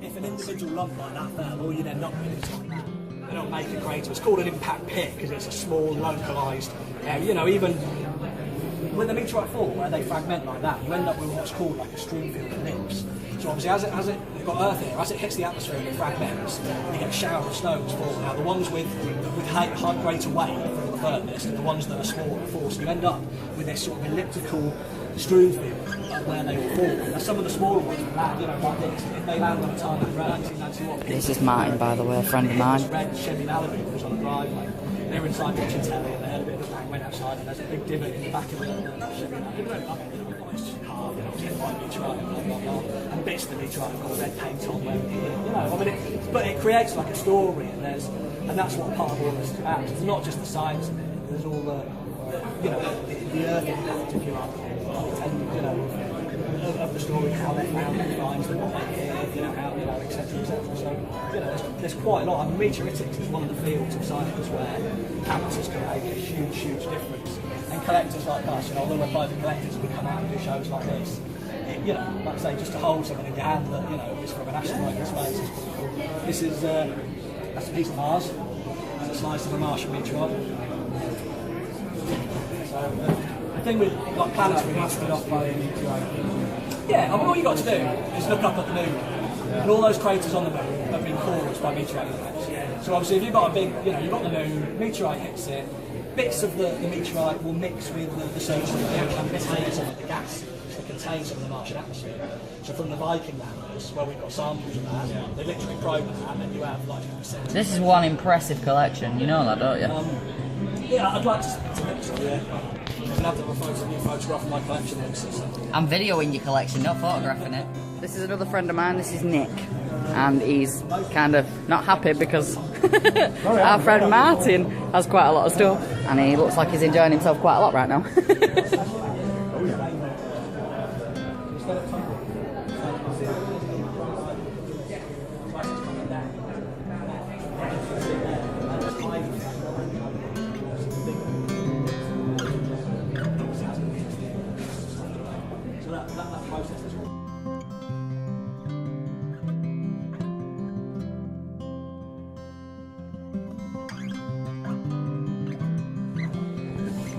if an individual lump like that fell, all you'd end up with is like that. They don't make a crater. It's called an impact pit because it's a small, localised area. You know, even when the meteorite fall, where they fragment like that, you end up with what's called like a stream field of limbs. So obviously, you've got Earth here, as it hits the atmosphere and it fragments, you get a shower of stones falling. Now, the ones with greater weight from the furthest, and the ones that are smaller fall, so you end up with this sort of elliptical stream field where they all fall. Now, some of the smaller ones land, you know, like this. If they land on a tarmac road, 1991. This is Martin, by the way, a friend of mine. Red Chevy Malibu was on the driveway. They were inside watching telly and they heard a bit of a bang, went outside, and there's a big divot in the back of the Chevy Malibu. It's just car, you know, it's hit by a meteorite, blah, blah, blah. And bits of the meteorite have got red paint on where, you know, I mean, but it creates like a story, and that's what part of all this is about. It's not just the science of it, there's all the, you know, the earth impact, if you like, you know, of the story, how they found the finds, the what they hear, you know, how, you know, etc., etc. So, you know, there's quite a lot. I mean, meteoritics is one of the fields of science where amateurs can make a huge, huge difference. And collectors like us, you know, although we're private collectors, we come out and do shows like this. You know, like I say, just to hold something in your hand that, you know, is from an asteroid in space is pretty cool. This is, that's a piece of Mars. It's a slice of a Martian meteorite. So, the thing with like planets we have to get off by a meteorite. Yeah, I mean, all you got to do is look up at the moon, and all those craters on the moon have been caused by meteorite impacts. So obviously, if you've got a big, you know, you've got the moon, meteorite hits it, bits of the meteorite will mix with the surface of the moon and contain some of the gas that contains some of the Martian atmosphere. So from the Viking landers, where we've got samples of that, they literally probe that, and then you have like a This is one impressive collection, you know that, don't you? Yeah, I'd like to mix it, yeah. I'd have to have a new photograph of my collection next or something. I'm videoing your collection, not photographing it. This is another friend of mine, this is Nick. And he's kind of not happy because our friend Martin has quite a lot of stuff. And he looks like he's enjoying himself quite a lot right now.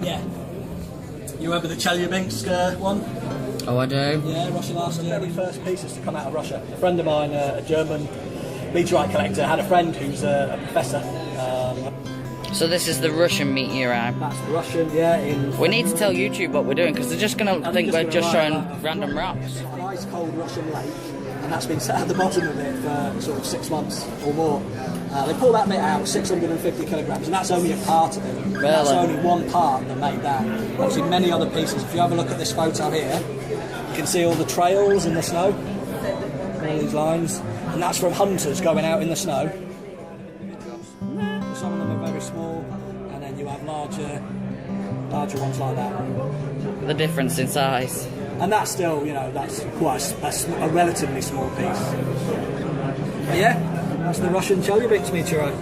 Yeah. You remember the Chelyabinsk one? Oh, I do. Yeah, Russia last year. The very first pieces to come out of Russia. A friend of mine, a German meteorite collector, had a friend who's a professor. So this is the Russian meteorite. That's the Russian, yeah. We need to tell YouTube what we're doing because they're just going to think we're just showing random rocks. It's an ice-cold Russian lake, and that's been sat at the bottom of it for sort of 6 months or more. They pull that bit out, 650 kilograms, and that's only a part of it. Really? That's only one part that made that. Obviously, many other pieces. If you have a look at this photo here, you can see all the trails in the snow, all these lines, and that's from hunters going out in the snow. Some of them are very small, and then you have larger ones like that. The difference in size. And that's still, you know, that's quite a relatively small piece. But yeah, that's the Russian Chelyabinsk meteorite.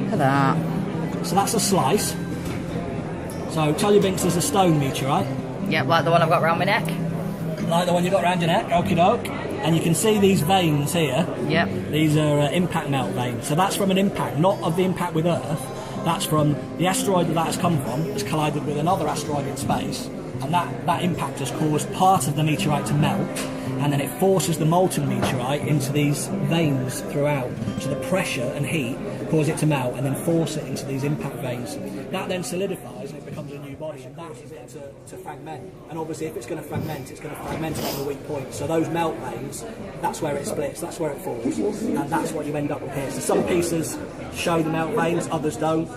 Look at that. So that's a slice. So Chelyabinsk is a stone meteorite. Yep, like the one I've got around my neck. Like the one you've got around your neck, okie doke. And you can see these veins here. Yep. These are impact melt veins. So that's from an impact, not of the impact with Earth. That's from the asteroid that has come from, has collided with another asteroid in space, and that impact has caused part of the meteorite to melt, and then it forces the molten meteorite into these veins throughout. So the pressure and heat cause it to melt and then force it into these impact veins. That then solidifies and it becomes a new body, and that is it to fragment. And obviously if it's going to fragment on the weak point. So those melt veins, that's where it splits, that's where it falls, and that's what you end up with here. So some pieces show the melt veins, others don't.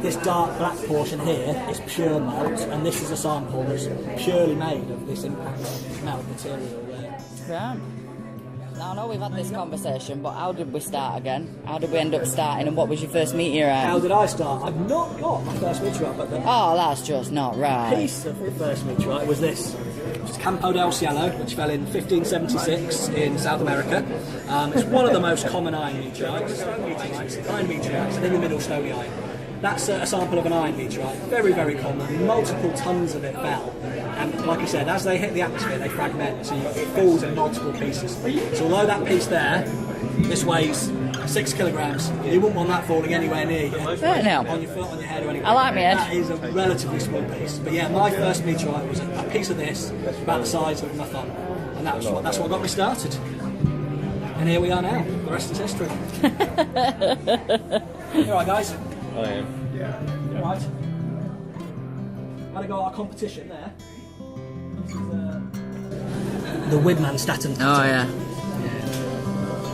This dark black portion here is pure melt, and this is a sample that's purely made of this impact melt material there. Yeah. Now I know we've had this conversation, but how did we start again? How did we end up starting, and what was your first meteorite? How did I start? I've not got my first meteorite, but the that's just not right. piece of the first meteorite was this. It's Campo del Cielo, which fell in 1576 in South America. It's one of the most common iron meteorites. Iron meteorites, and in the middle, snowy iron. That's a sample of an iron meteorite. Very, very common. Multiple tons of it fell. And like I said, as they hit the atmosphere, they fragment. So it falls in multiple pieces. So although that piece there, this weighs 6 kilograms, you wouldn't want that falling anywhere near you. No. On your foot, on your head or anything. I like my head. That is a relatively small piece. But yeah, my first meteorite was a piece of this, about the size of my thumb. And that's what got me started. And here we are now. The rest is history. You alright, guys? I am. Yeah. You alright? Had a go at our competition there. This is the Widman Staten. Oh yeah.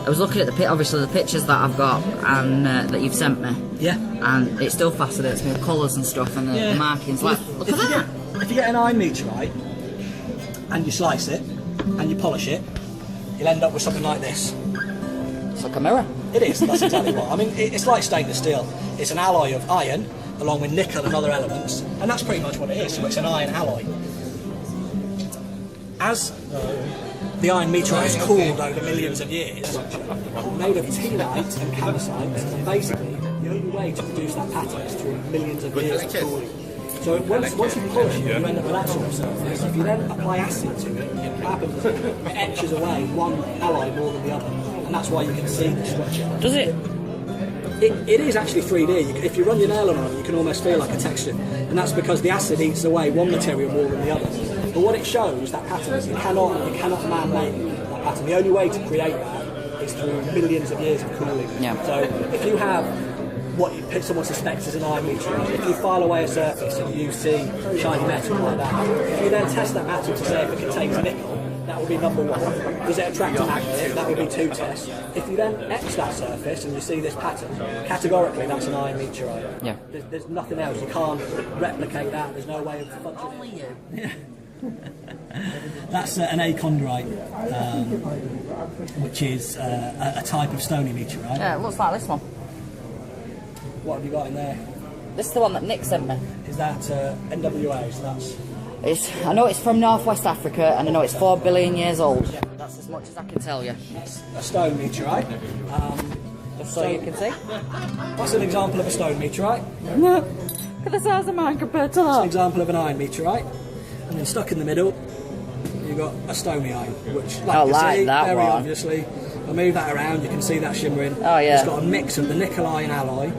I was looking at obviously the pictures that I've got and that you've sent me. Yeah. And it still fascinates me, the colours and stuff and the markings. Like, look at that. If you get an iron meteorite and you slice it and you polish it, you'll end up with something like this. It's like a mirror. It is, that's exactly what. I mean, it's like stainless steel. It's an alloy of iron along with nickel and other elements, and that's pretty much what it is. So it's an iron alloy. As the iron meteorite is cooled over millions of years, made of T-lite and calcite, and basically the only way to produce that pattern is through millions of years of cooling. So once you polish it, you end up with that sort of surface. If you then apply acid to it, what happens is it etches away one alloy more than the other, and that's why you can see the structure. Does it? It is actually 3D. If you run your nail on it, you can almost feel like a texture, and that's because the acid eats away one material more than the other. But what it shows, that pattern, is you cannot man-make that pattern. The only way to create that is through millions of years of cooling. Yeah. So if you have what someone suspects is an iron meteorite, if you file away a surface and you see shiny metal like that, if you then test that metal to see if it contains nickel, that would be number 1. Does it attract a magnet? That would be 2 tests. If you then etch that surface and you see this pattern, categorically that's an iron meteorite. Yeah. There's nothing else. You can't replicate that. There's no way of fudging Only you. That's an achondrite, which is a type of stony meteorite. Yeah, it looks like this one. What have you got in there? This is the one that Nick sent me. Is that NWA? So that's... I know it's from Northwest Africa and I know it's 4 billion years old. That's as much as I can tell you. That's a stone meteorite. Just so you can see. That's an example of a stone meteorite. Look at the size of mine compared to That's an that. example of an iron meteorite. And then stuck in the middle, you've got a stony iron, which, like you see, that very one. obviously, I'll move that around, you can see that shimmering. Oh yeah. It's got a mix of the nickel iron alloy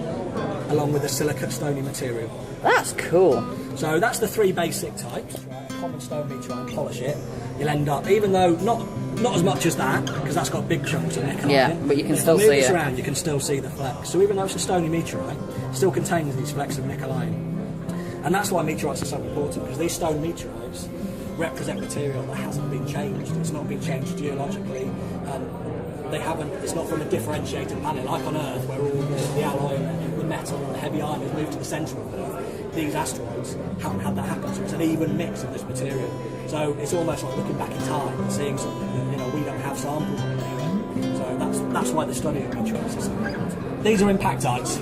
along with the silicate stony material. That's cool. So that's the 3 basic types, right? A common stone meteorite, and polish it, you'll end up, even though not as much as that, because that's got big chunks of nickel Yeah, iron, but you can if still move see this it. around, you can still see the flecks. So even though it's a stony meteorite, it still contains these flecks of nickel iron. And that's why meteorites are so important, because these stone meteorites represent material that hasn't been changed. It's not been changed geologically, and it's not from a differentiated planet like on Earth, where all the alloy and the metal and the heavy iron has moved to the centre of Earth. These asteroids haven't had that happen, so it's an even mix of this material. So it's almost like looking back in time and seeing something that we don't have samples of anyway. So that's why the study of meteorites is so important. These are impactites.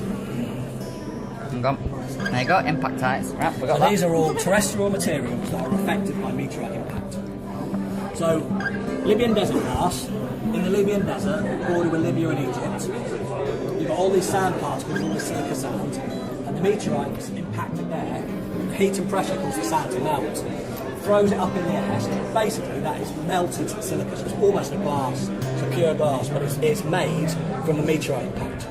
There you go, impactites. Right, we got So that. these are all terrestrial materials that are affected by meteorite impact. So, Libyan desert glass, in the Libyan desert, bordered with Libya and Egypt, you've got all these sand particles, all this silica sand, and the meteorites impacted there, the heat and pressure causes the sand to melt, throws it up in the air, so basically that is melted silica, so it's almost a glass, it's a pure glass, but it's made from the meteorite impact.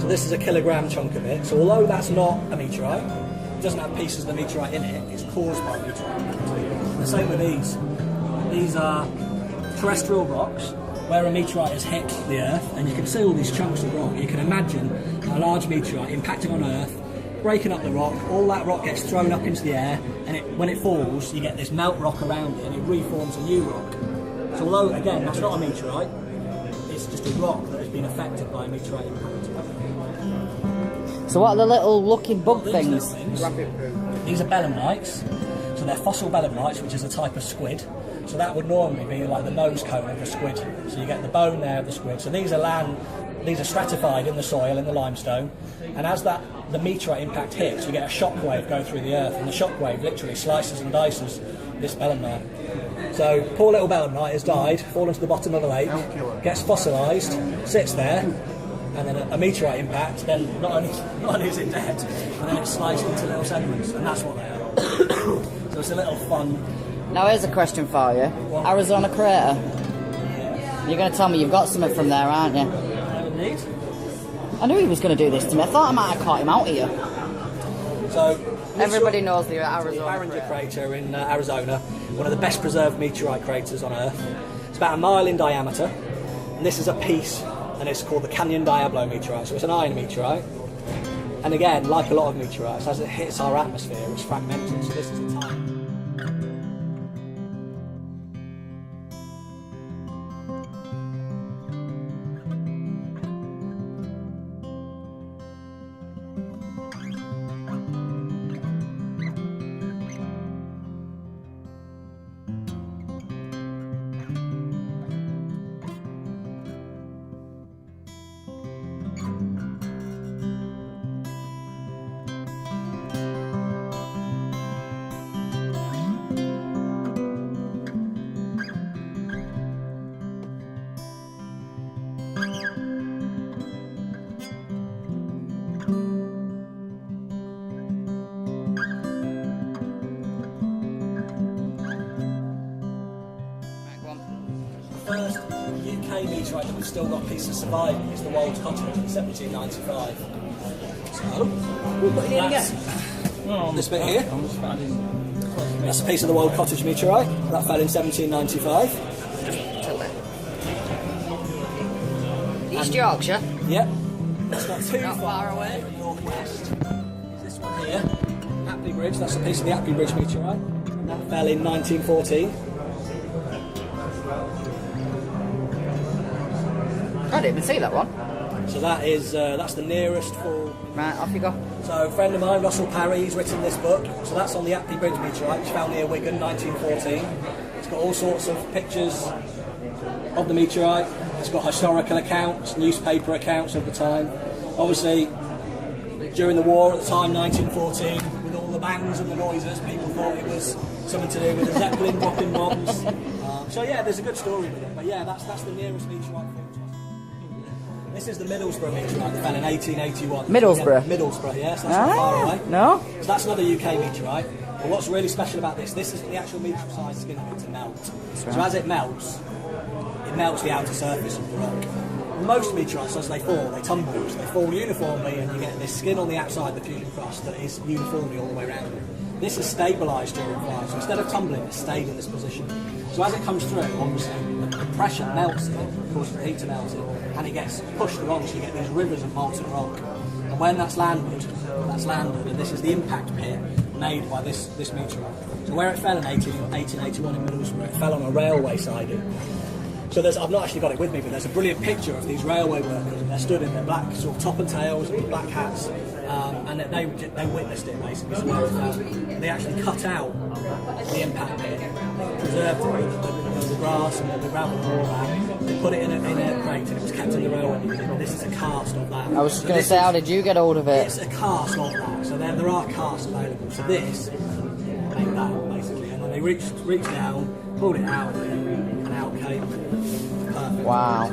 So this is a kilogram chunk of it. So although that's not a meteorite, it doesn't have pieces of the meteorite in it, it's caused by a meteorite impact. The same with these. These are terrestrial rocks where a meteorite has hit the Earth, and you can see all these chunks of rock. You can imagine a large meteorite impacting on Earth, breaking up the rock, all that rock gets thrown up into the air, and when it falls, you get this melt rock around it, and it reforms a new rock. So although, again, that's not a meteorite, it's just a rock that has been affected by a meteorite impact. So what are the little looking bug These things? little things, these are belemnites. So they're fossil belemnites, which is a type of squid. So that would normally be like the nose cone of a squid. So you get the bone there of the squid. So these are stratified in the soil, in the limestone. And as the meteorite impact hits, you get a shock wave go through the earth. And the shock wave literally slices and dices this belemnite. So poor little belemnite has died, fallen to the bottom of the lake, gets fossilised, sits there, and then a meteorite impact, then not only is it dead, but then it's sliced into little segments, and that's what they are. So it's a little fun. Now here's a question for you. What? Arizona crater. Yeah. You're going to tell me you've got something from there, aren't you? Indeed. I knew he was going to do this to me. I thought I might have caught him out here. So everybody knows the Arizona Barringer crater in Arizona, one of the best preserved meteorite craters on Earth. It's about a mile in diameter, and this is a piece, and it's called the Canyon Diablo meteorite. So it's an iron meteorite, and again, like a lot of meteorites, as it hits our atmosphere, it's fragmented. So this is a tiny. First UK meteorite that we've still got pieces surviving is the Wold Cottage in 1795. So, we'll put it in again. This bit here. That's a piece of the Wold Cottage meteorite. That fell in 1795. East Yorkshire. Yep. That's not too Not far away. Northwest. This one here, Apley Bridge. That's a piece of the Apley Bridge meteorite. That fell in 1914. I didn't even see that one. So that is that's the nearest fall. Right, off you go. So a friend of mine, Russell Parry, he's written this book. So that's on the Apley Bridge meteorite, which found near Wigan, 1914. It's got all sorts of pictures of the meteorite. It's got historical accounts, newspaper accounts of the time. Obviously, during the war at the time, 1914, with all the bangs and the noises, people thought it was something to do with the Zeppelin dropping bombs. So yeah, there's a good story with it. But yeah, that's the nearest meteorite. This is the Middlesbrough meteorite that fell in 1881. Middlesbrough? Yeah, Middlesbrough, yes, that's not far away. No? So that's another UK meteorite. But what's really special about this is the actual meteorite skin of it to melt. Right. So as it melts the outer surface of the rock. Most meteorites, as they fall, they tumble. So they fall uniformly, and you get this skin on the outside, the fusion crust, that is uniformly all the way around it. This is stabilised during flight, so instead of tumbling, it stayed in this position. So as it comes through, obviously, the pressure melts it, causes the heat to melt it, and it gets pushed along, so you get these rivers of molten rock. And when that's landed, and this is the impact pit made by this meteorite. So where it fell in 1881 in Middlesbrough, it fell on a railway siding. So I've not actually got it with me, but there's a brilliant picture of these railway workers, and they're stood in their black sort of top and tails and black hats, and they witnessed it basically. So where it fell, they actually cut out the impact pit, they preserved it, the grass and the gravel and all that. They put it in a crate, and it was kept in the railway museum. This is a cast of that. I was just going to say, how did you get hold of it? It's a cast of that, so there are casts available. So this made that basically, and then they reached down, pulled it out, and out came. Perfect. Wow.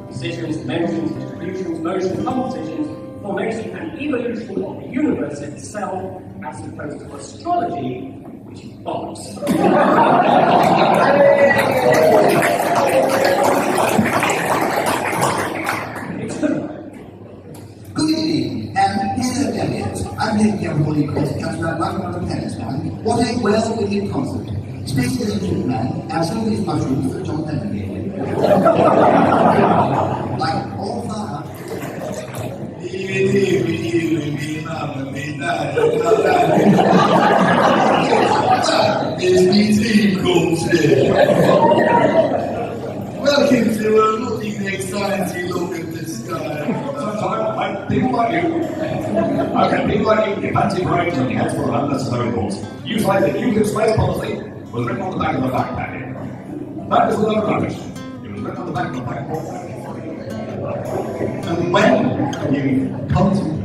Decisions, motions, distributions, motion, compositions, formation and evolution of the universe itself, as opposed to astrology, which is bollocks. Good evening, and here again, I'm here, young boy, Chris, comes around right around the tennis man. What a well-winged concert. Space is a cute man, and some of these mushrooms that John Lennon gave me. Like all fire. Is me team comes here. Welcome to a looking exciting look at the sky. People like you. Okay, people like you, you fancy brains and your heads full of unnecessary thoughts. You say that UK space policy was written on the back of the backpack. That is a load of rubbish. It was written on the back of the backpack. And when you come to